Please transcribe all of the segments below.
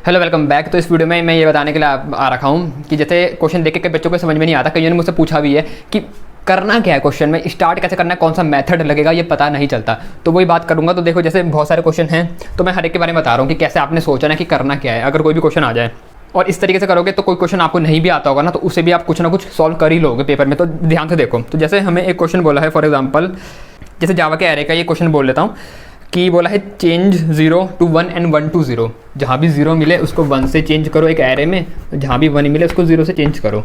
Hello welcome back. तो इस video में मैं ये बताने के लिए आ रखा हूँ कि जैसे क्वेश्चन देख के कई बच्चों को समझ में नहीं आता, कईयों ने मुझसे पूछा भी है कि करना क्या है, क्वेश्चन में स्टार्ट कैसे करना है, कौन सा मेथड लगेगा, ये पता नहीं चलता। तो वही बात करूँगा। तो देखो, जैसे बहुत सारे क्वेश्चन हैं तो मैं हर एक के बारे में बता रहा हूँ कि कैसे आपने सोचना है कि करना क्या है। अगर कोई भी क्वेश्चन आ जाए और इस तरीके से करोगे तो कोई क्वेश्चन आपको नहीं भी आता होगा ना, तो उसे भी आप कुछ ना कुछ सॉल्व कर ही लोगे पेपर में। तो ध्यान से देखो। तो जैसे हमें एक क्वेश्चन बोला है, फॉर एग्जाम्पल जैसे जावा के एरे का ये क्वेश्चन बोल लेता हूँ कि बोला है चेंज 0 to 1 and 1 to 0। जहाँ भी 0 मिले उसको 1 से चेंज करो एक एरे में, जहाँ भी 1 मिले उसको 0 से चेंज करो।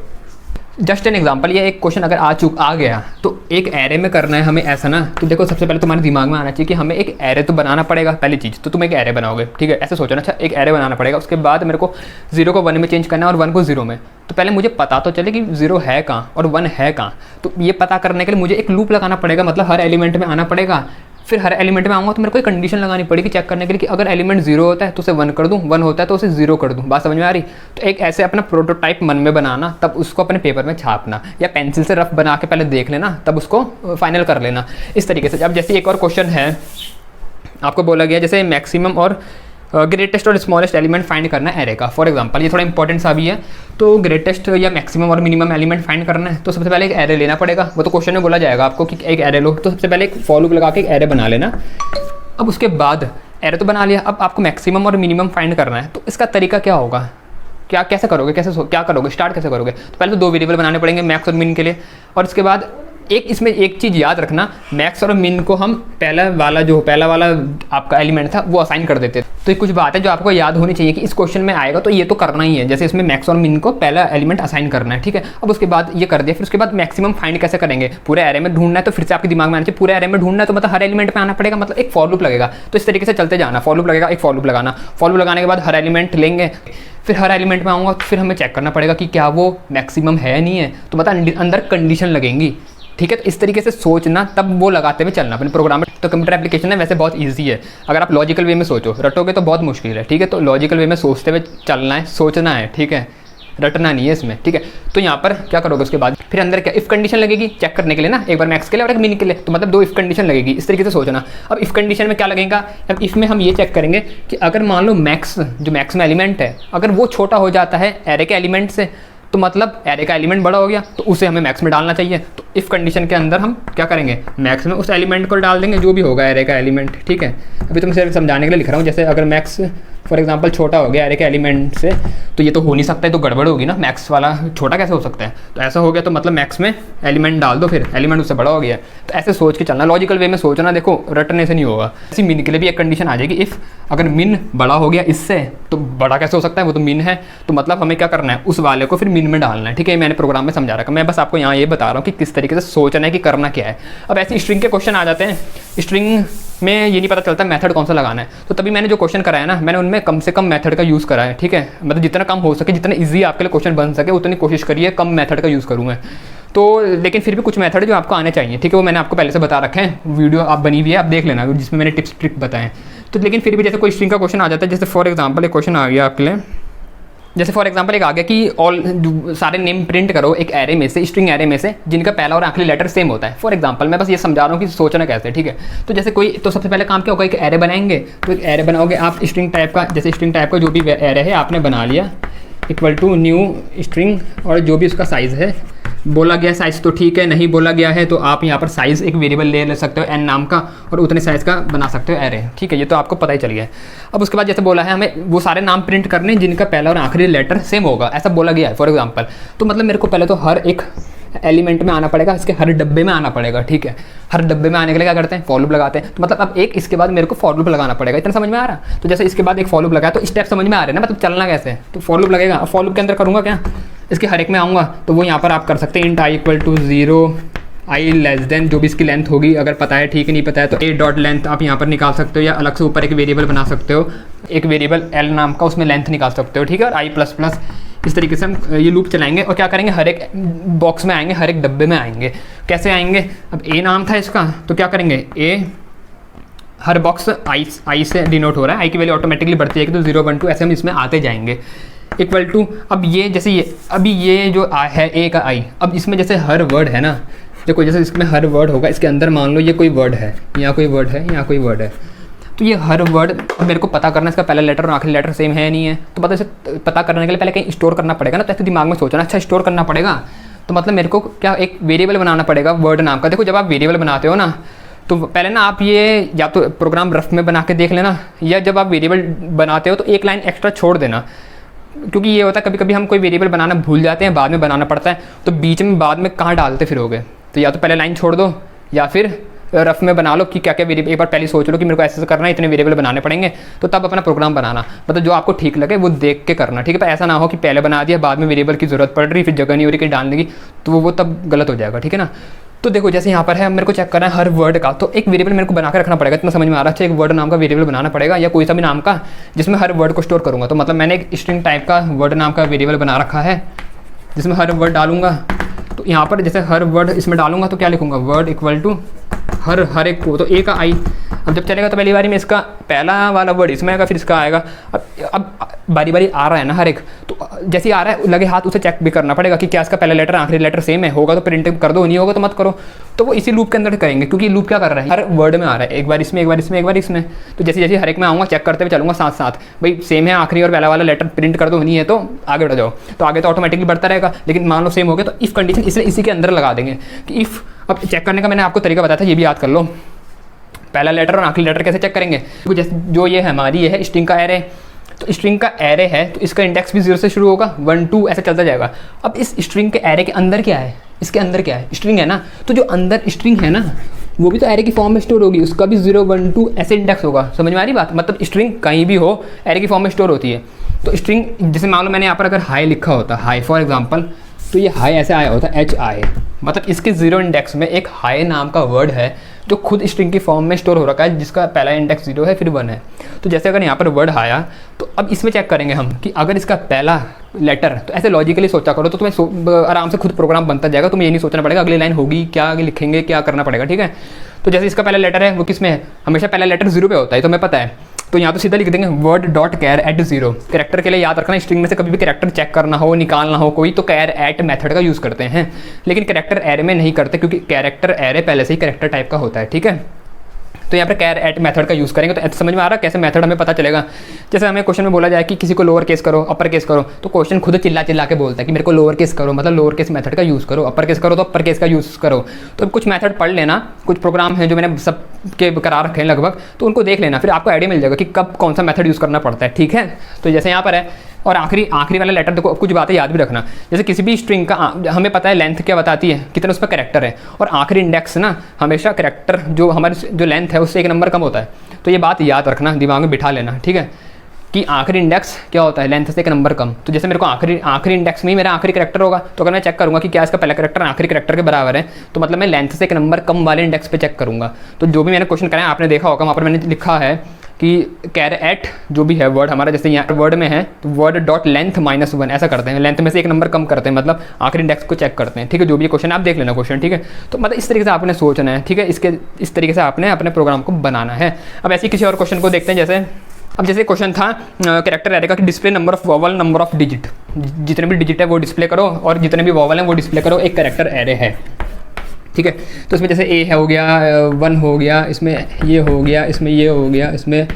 जस्ट एन एग्जांपल, ये एक क्वेश्चन अगर आ गया तो एक एरे में करना है हमें, ऐसा ना। तो देखो, सबसे पहले तुम्हारे दिमाग में आना चाहिए कि हमें एक एरे तो बनाना पड़ेगा। पहली चीज़ तो तुम एक एरे बनाओगे, ठीक है, ऐसे सोचो ना। अच्छा, एक एरे बनाना पड़ेगा, उसके बाद मेरे को 0 को 1 में चेंज करना है और 1 को 0 में। तो पहले मुझे पता तो चले कि 0 है कहाँ और 1 है कहाँ। तो ये पता करने के लिए मुझे एक लूप लगाना पड़ेगा, मतलब हर एलिमेंट में आना पड़ेगा। फिर हर एलिमेंट में आऊँगा तो मेरे को एक कंडीशन लगानी पड़ेगी चेक करने के लिए कि अगर एलिमेंट 0 होता है तो उसे 1 कर दूँ, 1 होता है तो उसे 0 कर दूँ। बात समझ में आ रही? तो एक ऐसे अपना प्रोटोटाइप मन में बनाना, तब उसको अपने पेपर में छापना, या पेंसिल से रफ बना के पहले देख लेना, तब उसको फाइनल कर लेना इस तरीके से। अब जैसे एक और क्वेश्चन है, आपको बोला गया जैसे मैक्सिमम और ग्रेटेस्ट और स्मॉलेस्ट एलिमेंट फाइंड करना है एरे का। फॉर एग्जांपल ये थोड़ा इंपॉर्टेंट सा भी है। तो ग्रेटेस्ट या मैक्सिमम और मिनिमम एलिमेंट फाइंड करना है तो सबसे पहले एक एरे लेना पड़ेगा। वो तो क्वेश्चन में बोला जाएगा आपको कि एक एरे लो, तो सबसे पहले एक फॉर लूप लगा के एक एरे बना लेना। अब उसके बाद एरे तो बना लिया, अब आपको मैक्सिमम और मिनिमम फाइंड करना है। तो इसका तरीका क्या होगा, क्या कैसे करोगे, क्या करोगे, स्टार्ट कैसे करोगे? तो पहले तो 2 वेरिएबल बनाने पड़ेंगे, मैक्स और मिन के लिए। और उसके बाद इसमें एक चीज़ याद रखना, मैक्स और मिन को हम पहला वाला आपका एलिमेंट था वो असाइन कर देते। तो ये कुछ बात है जो आपको याद होनी चाहिए कि इस क्वेश्चन में आएगा तो ये तो करना ही है। जैसे इसमें मैक्स और मिन को पहला एलिमेंट असाइन करना है, ठीक है। अब उसके बाद ये कर दिया, फिर उसके बाद मैक्सिमम फाइंड कैसे करेंगे? पूरे एरे में ढूंढना है, तो फिर से आपके दिमाग में आना चाहिए पूरे एरे में ढूंढना है, तो मतलब हर एलिमेंट में आना पड़ेगा, मतलब एक फॉर लूप लगेगा। तो इस तरीके से चलते जाना, फॉर लूप लगेगा, एक फॉर लूप लगाना, फॉर लूप लगाने के बाद हर एलिमेंट लेंगे, फिर हर एलिमेंट में आऊँगा तो फिर हमें चेक करना पड़ेगा कि क्या वो मैक्सिमम है नहीं है, तो मतलब अंदर कंडीशन लगेंगी, ठीक है। तो इस तरीके से सोचना, तब वो लगाते हुए चलना अपने प्रोग्राम में। तो कंप्यूटर एप्लीकेशन है वैसे बहुत इजी है, अगर आप लॉजिकल वे में सोचो, रटोगे तो बहुत मुश्किल है, ठीक है। तो लॉजिकल वे में सोचते हुए चलना है, सोचना है, ठीक है, रटना नहीं है इसमें, ठीक है। तो यहाँ पर क्या करोगे, उसके बाद फिर अंदर क्या इफ़ कंडीशन लगेगी चेक करने के लिए ना, एक बार मैक्स के लिए और एक मिन के लिए, तो मतलब 2 इफ़ कंडीशन लगेगी। इस तरीके से सोचना। अब इफ़ कंडीशन में क्या लगेगा, अब इफ़ में हम ये चेक करेंगे कि अगर मान लो मैक्स में एलिमेंट है, अगर वो छोटा हो जाता है एरे के एलिमेंट से, तो मतलब एरे का एलिमेंट बड़ा हो गया तो उसे हमें मैक्स में डालना चाहिए। तो इफ़ कंडीशन के अंदर हम क्या करेंगे, मैक्स में उस एलिमेंट को डाल देंगे जो भी होगा एरे का एलिमेंट, ठीक है। अभी तो मैं सिर्फ समझाने के लिए लिख रहा हूँ। जैसे अगर मैक्स फॉर एग्जांपल छोटा हो गया एरे के एलिमेंट से, तो ये तो हो नहीं सकता है, तो गड़बड़ होगी ना, मैक्स वाला छोटा कैसे हो सकता है। तो ऐसा हो गया तो मतलब मैक्स में एलिमेंट डाल दो, फिर एलिमेंट उससे बड़ा हो गया। तो ऐसे सोच के चलना, लॉजिकल वे में सोचना। देखो, रटने से नहीं होगा। इसी मिन के लिए भी एक कंडीशन आ जाएगी, इफ़ अगर मिन बड़ा हो गया इससे, तो बड़ा कैसे हो सकता है, वो तो मिन है, तो मतलब हमें क्या करना है, उस वाले को फिर मिन में डालना है, ठीक है। मैंने प्रोग्राम में समझा रखा, मैं बस आपको यहाँ ये बता रहा हूँ कि किस तरीके से सोचना है कि करना क्या है। अब ऐसे स्ट्रिंग के क्वेश्चन आ जाते हैं, स्ट्रिंग में ये नहीं पता चलता मेथड कौन सा लगाना है। तो तभी मैंने जो क्वेश्चन कराया ना, मैंने उनमें कम से कम मेथड का यूज़ करा है, ठीक है। मतलब जितना कम हो सके, जितना ईजी आपके लिए क्वेश्चन बन सके, उतनी कोशिश करिए कम मेथड का यूज़ करूँ मैं। तो लेकिन फिर भी कुछ मेथड जो आपको आने चाहिए, ठीक है, वो मैंने आपको पहले से बता रखे हैं, वीडियो आप बनी हुई है, आप देख लेना, जिसमें मैंने टिप्स ट्रिक बताएं। तो लेकिन फिर भी जैसे कोई स्ट्रिंग का क्वेश्चन आ जाता है, जैसे फॉर एग्जाम्पल एक क्वेश्चन आ गया आपके लिए, जैसे फॉर एग्जांपल एक आ गया कि सारे नेम प्रिंट करो एक एरे में से, स्ट्रिंग एरे में से, जिनका पहला और आखिरी लेटर सेम होता है। फॉर एग्जांपल मैं बस ये समझा रहा हूँ कि सोचना कैसे, ठीक है। तो जैसे तो सबसे पहले काम क्या होगा, एक एरे बनाएंगे। तो एक एरे बनाओगे आप स्ट्रिंग टाइप का, जैसे स्ट्रिंग टाइप का जो भी एरे है आपने बना लिया, इक्वल टू न्यू स्ट्रिंग, और जो भी उसका साइज़ है, बोला गया साइज़ तो ठीक है, नहीं बोला गया है तो आप यहाँ पर साइज़ एक वेरिएबल ले सकते हो n नाम का, और उतने साइज़ का बना सकते हो एरे, ठीक है। ये तो आपको पता ही चल गया है। अब उसके बाद जैसे बोला है हमें वो सारे नाम प्रिंट करने जिनका पहला और आखिरी लेटर सेम होगा, ऐसा बोला गया है फॉर एग्जांपल। तो मतलब मेरे को पहले तो हर एक एलिमेंट में आना पड़ेगा, इसके हर डब्बे में आना पड़ेगा, ठीक है। हर डब्बे में आने के लिए क्या करते हैं, फॉर लूप लगाते हैं। तो मतलब अब एक इसके बाद मेरे को फॉर लूप लगाना पड़ेगा, इतना समझ में आ रहा। तो जैसे इसके बाद एक फॉर लूप लगाया, तो स्टेप समझ में आ रहे हैं ना, मतलब चलना कैसे है। तो फॉर लूप लगेगा, अब फॉर लूप के अंदर करूँगा क्या, इसके हर एक में आऊँगा, तो वो यहाँ पर आप कर सकते हैं int I equal to 0, I less than जो भी इसकी लेंथ होगी, अगर पता है ठीक है, नहीं पता है तो ए डॉट लेंथ आप यहाँ पर निकाल सकते हो, या अलग से ऊपर एक वेरिएबल बना सकते हो, एक वेरिएबल एल नाम का, उसमें लेंथ निकाल सकते हो, ठीक है। और आई प्लस प्लस इस तरीके से हम ये लूप चलाएंगे और क्या करेंगे, हर एक बॉक्स में आएंगे, हर एक डब्बे में आएंगे। कैसे आएंगे, अब ए नाम था इसका, तो क्या करेंगे, ए हर बॉक्स आई से डिनोट हो रहा है, आई की वैल्यू ऑटोमेटिकली बढ़ती है, तो 0 1 2 ऐसे हम इसमें आते जाएंगे। इक्वल टू, अब ये जैसे ये अभी ये जो है ए का आई, अब इसमें जैसे हर वर्ड है ना, देखो जैसे इसमें हर वर्ड होगा, इसके अंदर मान लो ये कोई वर्ड है, यहाँ कोई वर्ड है, यहाँ कोई वर्ड है, तो ये हर वर्ड मेरे को पता करना है इसका पहला लेटर और आखिरी लेटर सेम है नहीं है, तो मतलब इसे पता करने के लिए पहले कहीं स्टोर करना पड़ेगा ना। तो ऐसे दिमाग में सोचना, अच्छा स्टोर करना पड़ेगा तो मतलब मेरे को क्या एक वेरिएबल बनाना पड़ेगा वर्ड नाम का। देखो जब आप वेरिएबल बनाते हो ना तो पहले ना आप ये या तो प्रोग्राम रफ में बना के देख लेना, या जब आप वेरिएबल बनाते हो तो एक लाइन एक्स्ट्रा छोड़ देना, क्योंकि ये होता है कभी कभी हम कोई वेरिएबल बनाना भूल जाते हैं, बाद में बनाना पड़ता है, तो बीच में बाद में कहाँ डालते फिरोगे। तो या तो पहले लाइन छोड़ दो या फिर रफ में बना लो कि क्या क्या वेरिएबल, एक बार पहले सोच लो कि मेरे को ऐसे करना है, इतने वेरिएबल बनाने पड़ेंगे, तो तब अपना प्रोग्राम बनाना, मतलब जो आपको ठीक लगे वो देख के करना, ठीक है। पर ऐसा ना हो कि पहले बना दिया बाद में वेरिएबल की जरूरत पड़ रही, फिर जगह नहीं हो रही कहीं डालने की, तो वो तब गलत हो जाएगा, ठीक है ना। तो देखो जैसे यहाँ पर है मेरे को चेक करना है हर वर्ड का, तो एक वेरिएबल मेरे को बना के रखना पड़ेगा, इतना समझ में आ रहा है। एक वर्ड नाम का वेरिएबल बनाना पड़ेगा या कोई सा भी नाम का जिसमें हर वर्ड को स्टोर करूँगा। तो मतलब मैंने एक स्ट्रिंग टाइप का वर्ड नाम का वेरिएबल बना रखा है जिसमें हर वर्ड डालूंगा। तो यहाँ पर जैसे हर वर्ड इसमें डालूंगा तो क्या लिखूंगा, वर्ड इक्वल टू हर एक को, तो ए का आई। अब जब चलेगा तो पहली बारी में इसका पहला वाला वर्ड इसमें आएगा, फिर इसका आएगा। अब बारी बारी आ रहा है ना हर एक, तो जैसे ही आ रहा है लगे हाथ उसे चेक भी करना पड़ेगा कि क्या इसका पहला लेटर आखिरी लेटर सेम है, होगा तो प्रिंट कर दो, नहीं होगा तो मत करो। तो वो इसी लूप के अंदर करेंगे, क्योंकि लूप क्या कर रहा है, हर वर्ड में आ रहा है, एक बार इसमें एक बार इसमें एक बार इसमें। तो जैसे जैसे हर एक में आऊँगा चेक करते हुए चलूँगा साथ साथ, भाई सेम है आखिरी और पहला वाला लेटर प्रिंट कर दो, नहीं है तो आगे बढ़ जाओ। तो आगे तो ऑटोमेटिकली बढ़ता रहेगा, लेकिन मान लो सेम हो गया तो इफ़ कंडीशन इसलिए इसी के अंदर लगा देंगे कि इफ़। अब चेक करने का मैंने आपको तरीका बताया था, ये भी याद कर लो। पहला लेटर और आखिरी लेटर कैसे चेक करेंगे, जैसे जो ये है हमारी ये है स्ट्रिंग का एरे, तो स्ट्रिंग का एरे है तो इसका इंडेक्स भी 0 से शुरू होगा, 1 2 ऐसे चलता जाएगा। अब इस स्ट्रिंग के एरे के अंदर क्या है, इसके अंदर क्या है, स्ट्रिंग है ना, तो जो अंदर स्ट्रिंग है ना वो भी तो एरे की फॉर्म में स्टोर होगी, उसका भी 0 1 2 ऐसे इंडेक्स होगा। समझ में आ रही बात, मतलब स्ट्रिंग कहीं भी हो एरे की फॉर्म में स्टोर होती है। तो स्ट्रिंग जैसे मान लो मैंने यहाँ पर अगर हाई लिखा होता, हाई फॉर एग्जाम्पल, तो ये हाई ऐसे आया होता HI, मतलब इसके 0 इंडेक्स में एक हाई नाम का वर्ड है जो खुद स्ट्रिंग की फॉर्म में स्टोर हो रखा है, जिसका पहला इंडेक्स 0 है फिर 1 है। तो जैसे अगर यहाँ पर वर्ड आया तो अब इसमें चेक करेंगे हम कि अगर इसका पहला लेटर, तो ऐसे लॉजिकली सोचा करो तो तुम्हें आराम से खुद प्रोग्राम बनता जाएगा, तुम्हें ये नहीं सोचना पड़ेगा अगली लाइन होगी क्या, आगे लिखेंगे क्या करना पड़ेगा, ठीक है। तो जैसे इसका पहला लेटर है वो किस में है, हमेशा पहला लेटर 0 पे होता है, तो हमें पता है। तो यहाँ तो सीधा लिख देंगे word dot char at 0। Character के लिए याद रखना, स्ट्रिंग में से कभी भी कैरेक्टर चेक करना हो, निकालना हो कोई, तो कैर एट मेथड का यूज़ करते हैं, लेकिन कैरेक्टर एरे में नहीं करते, क्योंकि कैरेक्टर एरे पहले से ही कैरेक्टर टाइप का होता है, ठीक है। तो यहाँ पर कैर एट मेथड का यूज़ करेंगे। तो समझ में आ रहा है कैसे मेथड हमें पता चलेगा। जैसे हमें क्वेश्चन में बोला जाए कि किसी को लोअर केस करो अपर केस करो, तो क्वेश्चन खुद चिल्ला चिल्ला के बोलता है कि मेरे को लोअर केस करो, मतलब लोअर केस मेथड का यूज़ करो, अपर केस करो तो अपर केस का यूज़ करो। तो कुछ मेथड पढ़ लेना, कुछ प्रोग्राम है जो मैंने सब के करा रखे हैं लगभग, तो उनको देख लेना, फिर आपको आइडिया मिल जाएगा कि कब कौन सा मेथड यूज़ करना पड़ता है, ठीक है। तो जैसे यहाँ पर है, और आखिरी वाला लेटर देखो, कुछ बातें याद भी रखना। जैसे किसी भी स्ट्रिंग का हमें पता है लेंथ क्या बताती है, कितने उस पर कैरेक्टर है, और आखिरी इंडेक्स ना हमेशा कैरेक्टर जो हमारी जो लेंथ है उससे 1 नंबर कम होता है। तो ये बात याद रखना, दिमाग में बिठा लेना, ठीक है, कि आखिरी इंडेक्स क्या होता है, लेंथ से 1 नंबर कम। तो जैसे मेरे को आखिरी इंडेक्स में ही मेरा आखिरी कैरेक्टर होगा, तो अगर मैं चेक करूँगा कि क्या इसका पहला कैरेक्टर आखिरी कैरेक्टर के बराबर है, तो मतलब मैं लेंथ से 1 नंबर कम वाले इंडेक्स पे चेक करूँगा। तो जो भी मैंने क्वेश्चन कराया आपने देखा होगा, वहाँ पर मैंने लिखा है कि कैर एट जो भी है वर्ड हमारा, जैसे यहाँ वर्ड में है तो वर्ड डॉट लेंथ -1 ऐसा करते हैं, लेंथ में से 1 नंबर कम करते हैं, मतलब आखिरी इंडेक्स को चेक करते हैं, ठीक है। जो भी क्वेश्चन आप देख लेना क्वेश्चन, ठीक है। तो मतलब इस तरीके से आपने सोचना है, ठीक है, इस तरीके से आपने अपने प्रोग्राम को बनाना है। अब ऐसे किसी और क्वेश्चन को देखते हैं। जैसे क्वेश्चन था कैरेक्टर एरे का कि display number of vowel number of digit, जितने भी डिजिट है वो डिस्प्ले करो और जितने भी वॉवल हैं वो डिस्प्ले करो, एक कैरेक्टर एरे है, ठीक है। तो इसमें जैसे ए हो गया, 1 हो गया, इसमें ये हो गया, इसमें ये हो गया, इसमें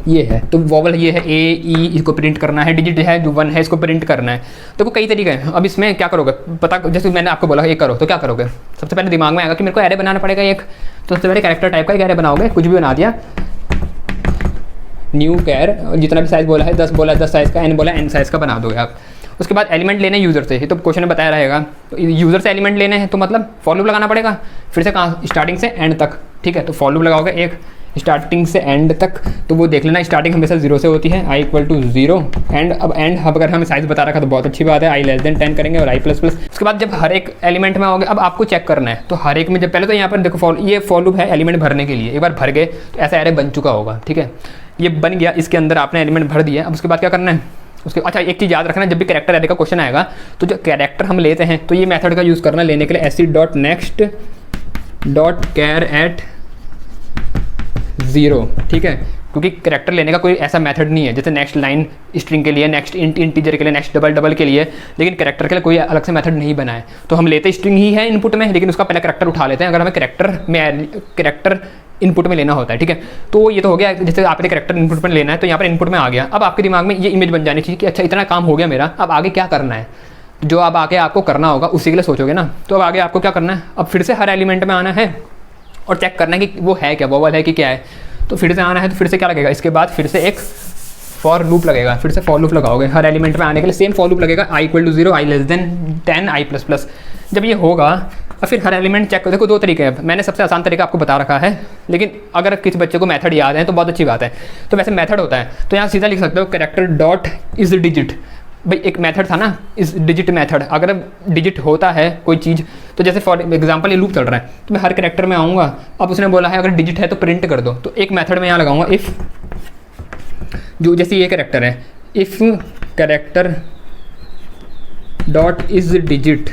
ये है, तो वॉवल ये है ए ई, इसको प्रिंट करना है, डिजिट है जो 1 है इसको प्रिंट करना है। तो वो कई तरीके हैं। अब इसमें क्या करोगे पता, जैसे मैंने आपको बोला ये करो, तो क्या करोगे, सबसे पहले दिमाग में आएगा कि मेरे को एरे बनाना पड़ेगा एक, तो सबसे पहले कैरेक्टर टाइप का एक एरे बनाओगे, कुछ भी बना दिया, न्यू कैर, जितना भी साइज़ बोला है 10 बोला 10 साइज़ का, n बोला n साइज़ का बना दोगे आप। उसके बाद एलिमेंट लेने यूज़र से, तो क्वेश्चन में बताया रहेगा, तो यूज़र से एलिमेंट लेने हैं तो मतलब फॉर लूप लगाना पड़ेगा, फिर से कहाँ, स्टार्टिंग से एंड तक, ठीक है। तो फॉर लूप लगाओगे एक स्टार्टिंग से एंड तक, तो वो देख लेना स्टार्टिंग हमेशा 0 से होती है, i = 0 एंड। अब एंड अगर हमें साइज़ बता रखा तो बहुत अच्छी बात है, i < 10 करेंगे और i++। उसके बाद जब हर एक एलिमेंट में आओगे, अब आपको चेक करना है, तो हर एक में जब पहले तो यहाँ पर देखो ये फॉर लूप है एलिमेंट भरने के लिए, एक बार भर गए तो ऐसा एरे बन चुका होगा, ठीक है, ये बन गया, इसके अंदर आपने एलिमेंट भर दिया। अब उसके बाद क्या करना है, उसके अच्छा एक चीज़ याद रखना, जब भी कैरेक्टर एरे का क्वेश्चन आएगा तो जो कैरेक्टर हम लेते हैं तो ये मेथड का यूज़ करना, लेने के लिए sc.next.care@0, ठीक है, क्योंकि कैरेक्टर लेने का कोई ऐसा मेथड नहीं है जैसे नेक्स्ट लाइन स्ट्रिंग के लिए, नेक्स्ट इंटीजर के लिए, नेक्स्ट डबल के लिए, लेकिन कैरेक्टर के लिए कोई अलग से मेथड नहीं बना है। तो हम लेते स्ट्रिंग ही है इनपुट में, लेकिन उसका पहला कैरेक्टर उठा लेते हैं। अगर हमें कैरेक्टर इनपुट में लेना होता है, ठीक है। तो ये तो हो गया, जैसे आपने कैरेक्टर इनपुट में लेना है तो यहाँ पर इनपुट में आ गया। अब आपके दिमाग में ये इमेज बन जानी चाहिए कि अच्छा इतना काम हो गया मेरा, अब आगे क्या करना है, जो अब आगे आपको करना होगा उसी के लिए सोचोगे ना। तो अब आगे आपको क्या करना है, अब फिर से हर एलिमेंट में आना है और चेक करना है कि वो है क्या, वोवल है कि क्या है। तो फिर से आना है तो फिर से क्या लगेगा, इसके बाद फिर से एक फॉर लूप लगेगा, फिर से फॉर लूप लगाओगे हर एलिमेंट में आने के लिए, सेम फॉर लूप लगेगा i = 0, i <10, i++। जब ये होगा और फिर हर एलिमेंट चेक, देखो 2 तरीके हैं, मैंने सबसे आसान तरीका आपको बता रखा है, लेकिन अगर किसी बच्चे को मेथड याद है तो बहुत अच्छी बात है। तो वैसे मेथड होता है तो यहाँ सीधा लिख सकते हो कैरेक्टर डॉट इज डिजिट। भाई एक मेथड था ना इस डिजिट मेथड, अगर डिजिट होता है कोई चीज़, तो जैसे फॉर एग्जांपल ये लूप चल रहा है तो मैं हर कैरेक्टर में आऊँगा, अब उसने बोला है अगर डिजिट है तो प्रिंट कर दो, तो एक मेथड में यहाँ लगाऊंगा इफ़, जो जैसे ये कैरेक्टर है, if character dot is digit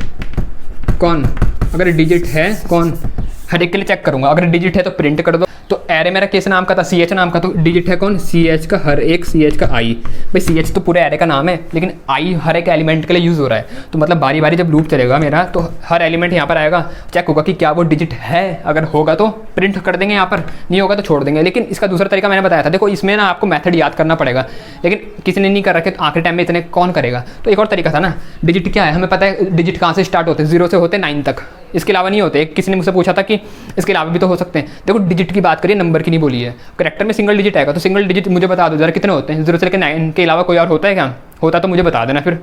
कौन, अगर डिजिट है कौन, हर एक के लिए चेक करूँगा, अगर डिजिट है तो प्रिंट कर दो। तो एरे मेरा किस नाम का था, सी एच नाम का, तो डिजिट है कौन, सी एच का, हर एक सी एच का आई। भाई सी एच तो पूरे एरे का नाम है, लेकिन आई हर एक एलिमेंट के लिए यूज़ हो रहा है। तो मतलब बारी बारी जब लूप चलेगा मेरा तो हर एलिमेंट यहाँ पर आएगा, चेक होगा कि क्या वो डिजिट है, अगर होगा तो प्रिंट कर देंगे यहाँ पर, नहीं होगा तो छोड़ देंगे। लेकिन इसका दूसरा तरीका मैंने बताया था, देखो इसमें ना आपको मेथड याद करना पड़ेगा, लेकिन किसी ने नहीं कर रखे तो आखिरी टाइम में इतने कौन करेगा। तो एक और तरीका था ना, डिजिट क्या है, हमें पता है डिजिट कहाँ से स्टार्ट होते हैं, 0 से होते 9 तक, इसके अलावा नहीं होते। किसी ने मुझसे पूछा था कि इसके अलावा भी तो हो सकते हैं। देखो डिजिट की बात करिए, नंबर की नहीं बोली है। कैरेक्टर में सिंगल डिजिट आएगा तो सिंगल डिजिट मुझे बता दो जरा कितने होते हैं, 0 से लेकर 9 के अलावा कोई और होता है क्या, होता तो मुझे बता देना फिर।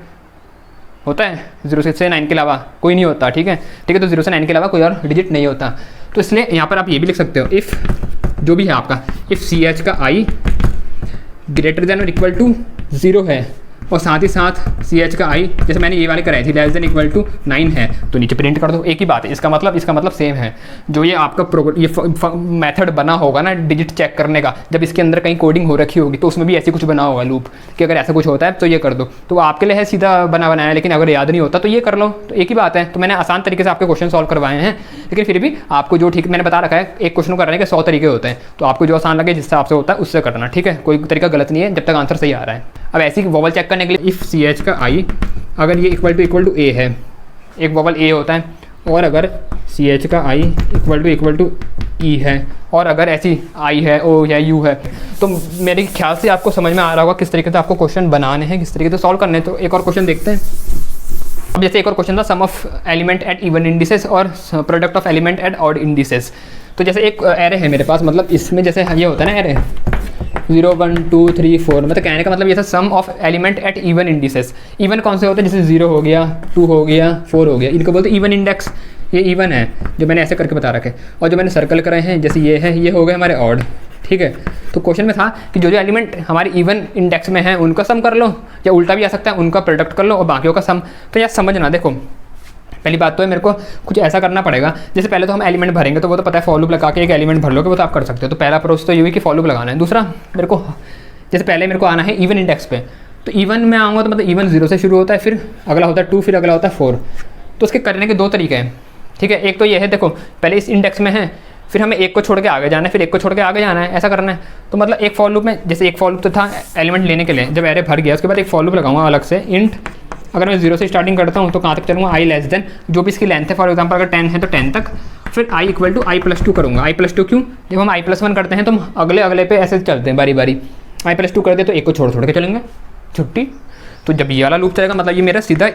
होता है 0 से 9 के अलावा कोई नहीं होता, ठीक है। तो 0 से 9 के अलावा कोई और डिजिट नहीं होता। तो इसलिए यहाँ पर आप ये भी लिख सकते हो, इफ़ जो भी है आपका, इफ़ सी एच का आई ग्रेटर देन और इक्वल टू 0 है, और साथ ही साथ सी एच का आई, जैसे मैंने ये वाली कराई थी, लेस देन इक्वल टू 9 है, तो नीचे प्रिंट कर दो। एक ही बात है, इसका मतलब सेम है। जो ये आपका ये मेथड बना होगा ना डिजिट चेक करने का, जब इसके अंदर कहीं कोडिंग हो रखी होगी तो उसमें भी ऐसे कुछ बना होगा लूप कि अगर ऐसा कुछ होता है तो ये कर दो। तो आपके लिए है सीधा बनाया, लेकिन अगर याद नहीं होता तो ये कर लो, तो एक ही बात है। तो मैंने आसान तरीके से आपके क्वेश्चन सॉल्व करवाए हैं, लेकिन फिर भी आपको जो ठीक मैंने बता रखा है, एक क्वेश्चन करने के 100 तरीके होते हैं, तो आपको जो आसान लगे जिस हिसाब से होता है उससे करना, ठीक है। कोई तरीका गलत नहीं है जब तक आंसर सही आ रहा है। अब ऐसी वोवल चेक करने के लिए इफ़ सी एच का आई अगर ये इक्वल टू ए है, एक वोवल ए होता है, और अगर सी एच का आई इक्वल टू ई है, और अगर ऐसी आई है, ओ है, यू है, तो मेरे ख्याल से आपको समझ में आ रहा होगा किस तरीके से आपको क्वेश्चन बनाने हैं, किस तरीके से सॉल्व करने हैं। तो एक और क्वेश्चन देखते हैं। अब जैसे एक और क्वेश्चन था, sum of element at even indices और product of element at odd indices. तो जैसे एक एरे है मेरे पास, मतलब इसमें जैसे ये होता है ना एरे 0 1 2 3 4, मतलब कहने का मतलब ये था sum of element at even indices. Even कौन से होते हैं, जैसे 0 हो गया, 2 हो गया, 4 हो गया, इनको बोलते हैं इवन इंडेक्स। ये इवन है जो मैंने ऐसे करके बता रखे, और जो मैंने सर्कल कराए हैं जैसे ये है, ये हो गए हमारे ऑड, ठीक है। तो क्वेश्चन में था कि जो एलिमेंट हमारे इवन इंडेक्स में है उनका सम कर लो, या उल्टा भी आ सकता है, उनका प्रोडक्ट कर लो और बाकियों का सम। तो यार समझना, देखो पहली बात तो है मेरे को कुछ ऐसा करना पड़ेगा, जैसे पहले तो हम एलिमेंट भरेंगे, तो वो तो पता है फॉर लूप लगा के एक एलिमेंट भर लोगे, वो तो आप कर सकते हो। तो पहला प्रोसेस तो ये हुई कि फॉर लूप लगाना है। दूसरा मेरे को जैसे पहले मेरे को आना है इवन इंडेक्स पे, तो इवन में आऊँगा तो मतलब इवन 0 से शुरू होता है, फिर अगला होता है 2, फिर अगला होता है 4। तो उसके करने के 2 तरीके हैं, ठीक है। एक तो ये है, देखो पहले इस इंडेक्स में है, फिर हमें एक को छोड़ के आगे जाना है, फिर एक को छोड़ के आगे जाना है, ऐसा करना है। तो मतलब एक फॉर लूप में, जैसे एक फॉर लूप तो था एलिमेंट लेने के लिए, जब एरे भर गया उसके बाद एक फॉर लूप लगाऊंगा अलग से, इंट अगर मैं 0 से स्टार्टिंग करता हूँ तो कहाँ तक चलूँगा, आई लेस देन जो भी इसकी लेंथ है, फॉर एग्जाम्पल अगर 10 है तो 10 तक, फिर आई इक्वल टू i+2 करूँगा। i+2 क्यों, जब हम i+1 करते हैं तो हम अगले पे ऐसे चलते हैं बारी बारी, i+2 कर दे तो एक को छोड़ के चलेंगे, छुट्टी। तो जब ये वाला लूप चलेगा मतलब ये मेरा सीधा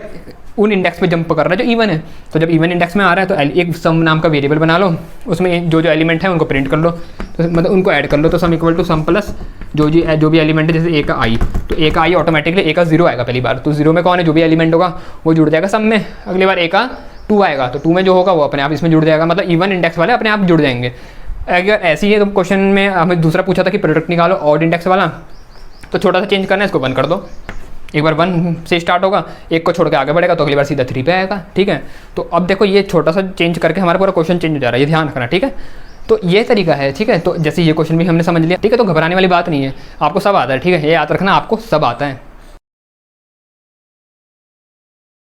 उन इंडेक्स पे जंप कर रहा है जो इवन है। तो जब इवन इंडेक्स में आ रहा है तो एक सम नाम का वेरिएबल बना लो, उसमें जो एलिमेंट है उनको प्रिंट कर लो, तो मतलब उनको ऐड कर लो। तो sum equal to sum plus जो भी एलिमेंट है, जैसे ए का आई, तो ए का आई ऑटोमेटिकली ए का 0 आएगा पहली बार, तो 0 में कौन है, जो भी एलिमेंट होगा वो जुड़ जाएगा सम में। अगली बार ए का 2 आएगा तो 2 में जो होगा वो अपने आप इसमें जुड़ जाएगा, मतलब इवन इंडेक्स वाले अपने आप जुड़ जाएंगे। अगर ऐसी है तो क्वेश्चन में हमें दूसरा पूछा था कि प्रोडक्ट निकालो ऑड इंडेक्स वाला, तो छोटा सा चेंज करना है, इसको 1 कर दो। एक बार 1 से स्टार्ट होगा, एक को छोड़ के आगे बढ़ेगा तो अगली बार सीधा 3 पे आएगा, ठीक है। तो अब देखो ये छोटा सा चेंज करके हमारा पूरा क्वेश्चन चेंज हो जा रहा है, ये ध्यान रखना, ठीक है। तो ये तरीका है, ठीक है। तो जैसे ये क्वेश्चन भी हमने समझ लिया, ठीक है। तो घबराने वाली बात नहीं है, आपको सब आता है, ठीक है। ये याद रखना आपको सब आता है।